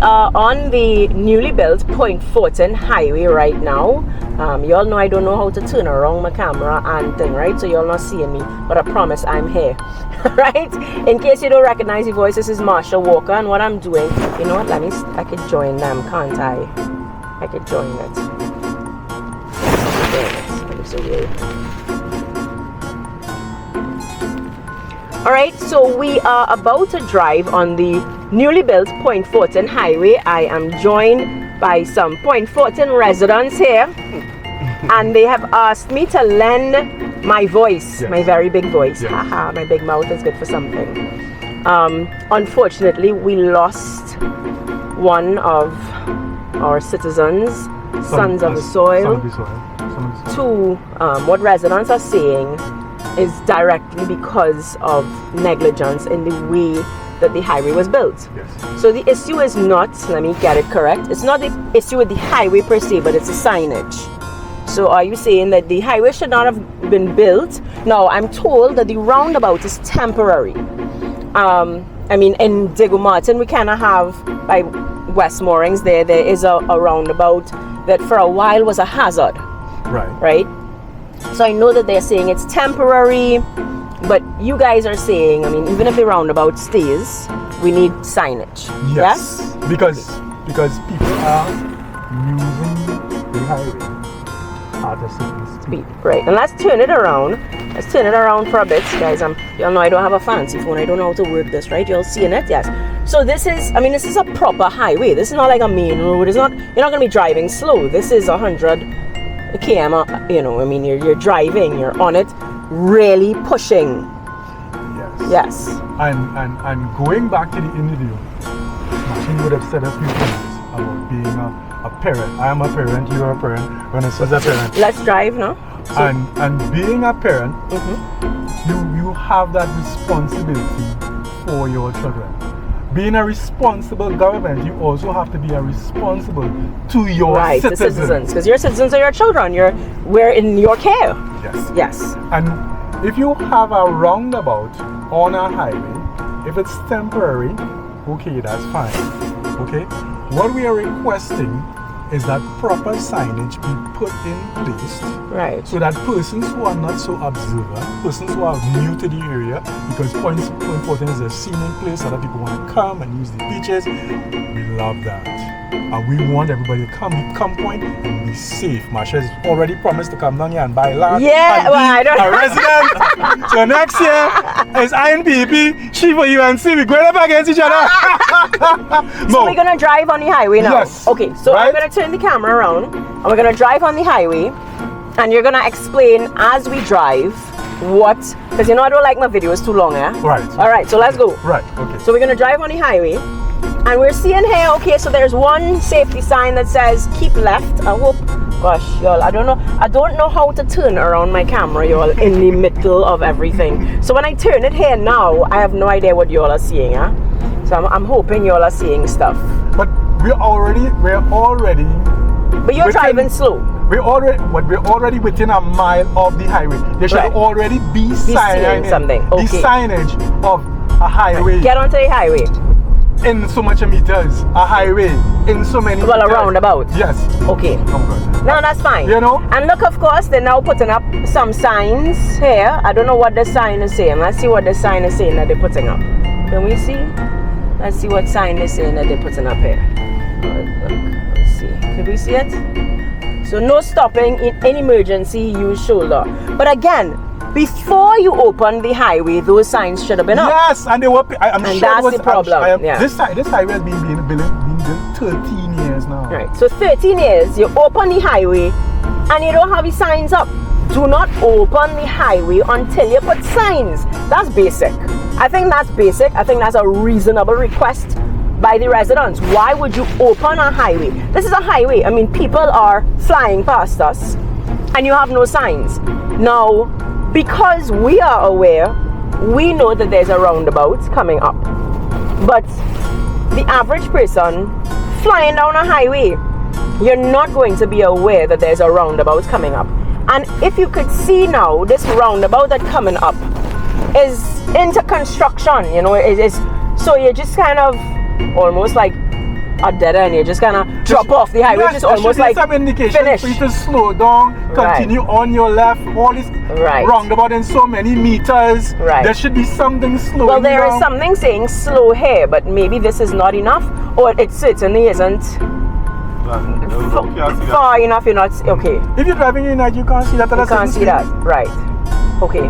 are on the newly built Point Fortin Highway right now. You all know I don't know how to turn around my camera and thing, right? So you all not seeing me, but I promise I'm here, right? In case you don't recognize the voice, this is Marsha Walker, and what I'm doing, you know what? I could join them, can't I? I could join it. Let me see here. All right, so we are about to drive on the newly built Point Fortin Highway. I am joined by some Point Fortin residents here, and they have asked me to lend my voice, my very big voice. Yes. Haha, my big mouth is good for something. Unfortunately, we lost one of our citizens, sons of the soil, to what residents are saying is directly because of negligence in the way that the highway was built. Yes. So the issue is not, let me get it correct, it's not the issue with the highway per se, but it's the signage. So are you saying that the highway should not have been built? No, I'm told that the roundabout is temporary. I mean, in Diego Martin, we kind of have, by West Moorings there is a roundabout that for a while was a hazard. Right? So I know that they're saying it's temporary, but you guys are saying, I mean, even if the roundabout stays, we need signage. Yes? Because people are using the highway at a certain speed. Right, and let's turn it around. Let's turn it around for a bit, guys. Y'all know I don't have a fancy phone. I don't know how to work this, right? Y'all seeing it? Yes. So this is a proper highway. This is not like a main road. It's not. You're not going to be driving slow. This is 100 km. You know, I mean, you're driving. You're on it, really pushing. Yes. And going back to the interview, she would have said a few things about being a parent. I am a parent. You are a parent. Vanessa's a parent. Let's drive now. So, and being a parent, you have that responsibility for your children. Being a responsible government, you also have to be a responsible to your citizens. Because your citizens are your children. We're in your care. Yes. And if you have a roundabout on a highway, if it's temporary, okay, that's fine. Okay? What we are requesting is that proper signage be put in place. Right. So that persons who are not so observant, persons who are new to the area, because Point Fortin is a scenic place, other people want to come and use the beaches. We love that. And we want everybody to come Point and be safe. Marsha has already promised to come down here and buy land. Yeah, well, I don't know. A resident. So next year is INPP, she for UNC. We're going up against each other. So we're going to drive on the highway now? Yes. Okay, so I'm going to turn the camera around and we're going to drive on the highway and you're going to explain as we drive what, because you know I don't like my videos too long, eh? Right. All right, so let's go. Right, okay. So we're going to drive on the highway. And we're seeing here, okay, so there's one safety sign that says keep left. I hope, gosh, y'all, I don't know how to turn around my camera, y'all, in the middle of everything. So when I turn it here now, I have no idea what y'all are seeing, huh? So I'm hoping y'all are seeing stuff. But we're already. But you're driving slow. We're already within a mile of the highway. There should already be signage. Something. Okay. The signage of a highway. Right. Get onto the highway. In so much meters, a highway in so many meters. A roundabout. Yes. Okay. No, that's fine. You know? And look, of course, they're now putting up some signs here. I don't know what the sign is saying. Let's see what the sign is saying that they're putting up. Can we see? Let's see what sign they're saying that they're putting up here. Let's see. Can we see it? So no stopping in any emergency, use shoulder. But again, before you open the highway, those signs should have been up. Yes, and they were. I'm and sure that's was, the problem. This highway has been built 13 years now. Right. So 13 years, you open the highway, and you don't have the signs up. Do not open the highway until you put signs. That's basic. I think that's basic. I think that's a reasonable request by the residents. Why would you open a highway? This is a highway. I mean, people are flying past us, and you have no signs. Now, because we are aware, we know that there's a roundabout coming up. But the average person flying down a highway, you're not going to be aware that there's a roundabout coming up. And if you could see now, this roundabout that's coming up is into construction, you know, it is. So you're just kind of almost like a dead end. You just kind of drop off the highway, yes, which is almost like some indication finish. for you to slow down, continue on your left, all this roundabout in so many meters. Right. There should be something slowing Well, there down. is something saying slow here, but maybe this is not enough, or it certainly isn't far enough. You're not okay. If you're driving in night, you can't see that. You can't see that, right? Okay.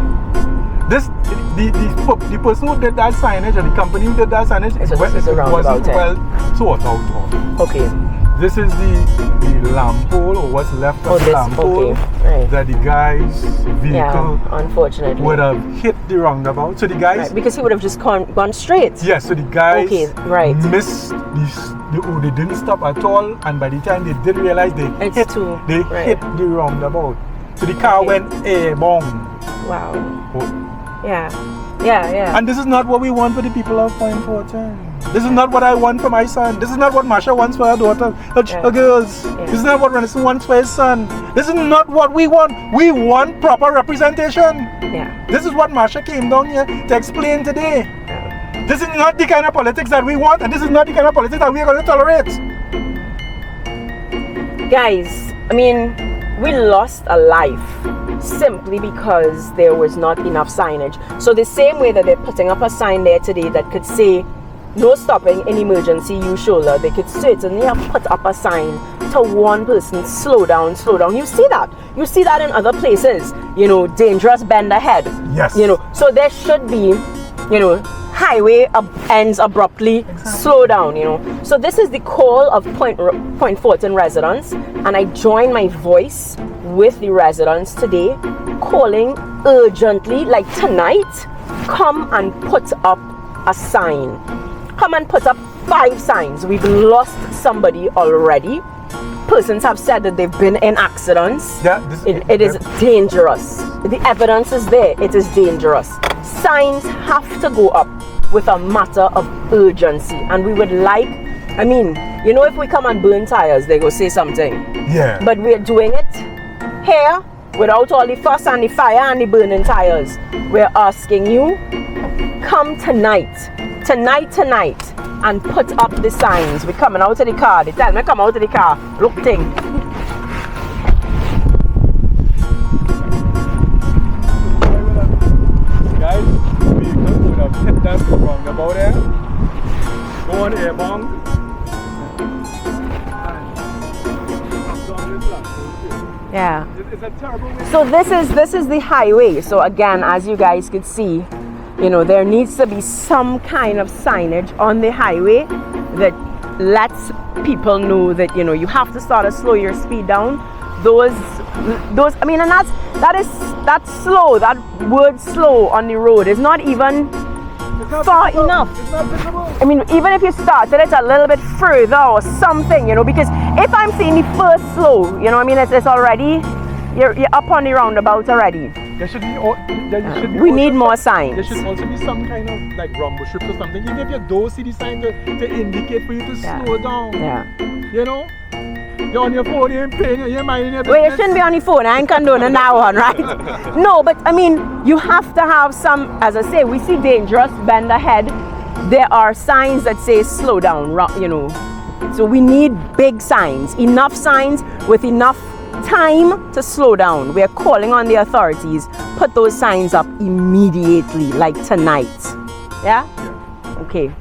The person who did that signage, or the company who did that signage, This is wasn't well thought out. Okay. This is the lamp pole, or what's left of the lamp pole, that the guy's vehicle unfortunately would have hit the roundabout. So the guys, because he would have just gone straight. Yes, so the guys missed they didn't stop at all, and by the time they did realize they hit the roundabout. So the car went airborne. Wow. Oh. Yeah. And this is not what we want for the people of Point Fortin. This is not what I want for my son. This is not what Marsha wants for her daughter, her girls. This is not what Renison wants for his son. This is not what we want. We want proper representation. Yeah. This is what Marsha came down here to explain today. This is not the kind of politics that we want, and this is not the kind of politics that we are going to tolerate. Guys, I mean, we lost a life simply because there was not enough signage. So the same way that they're putting up a sign there today that could say no stopping in emergency, use shoulder, they could certainly have put up a sign to warn person, slow down. You see that in other places, dangerous, bend ahead. Yes. So there should be, highway ends abruptly, slow down, So this is the call of Point Fortin residents, and I join my voice with the residents today, calling urgently, like tonight, come and put up a sign. Come and put up 5 signs. We've lost somebody already. Persons have said that they've been in accidents. It is dangerous. The evidence is there. It is dangerous. Signs have to go up with a matter of urgency. And we would like, if we come and burn tires, they go say something. Yeah. But we're doing it here without all the fuss and the fire and the burning tires. We're asking you, come tonight, and put up the signs. We're coming out of the car. They tell me come out of the car. Look thing. Guys, the vehicle would have hit that roundabout there. Go on airborne. Yeah. It's a terrible way. So this is the highway. So again, as you guys could see, there needs to be some kind of signage on the highway that lets people know that you have to start to slow your speed down. And that's slow. That word slow on the road is not even far enough. It's not visible. Even if you started it a little bit further or something, because if I'm saying the first slow, it's already you're up on the roundabout already. There should be. We need more signs. There should also be some kind of rumble strip or something. Even if you don't see the sign to indicate for you to slow down. Yeah. You're on your phone, you're paying, you're minding your business. Well, you shouldn't be on your phone. I ain't condoning that one, right? No, but you have to have some. As I say, we see dangerous, bend ahead. There are signs that say slow down. So we need big signs, enough signs with enough time to slow down. We are calling on the authorities. Put those signs up immediately, like tonight. Yeah? Okay.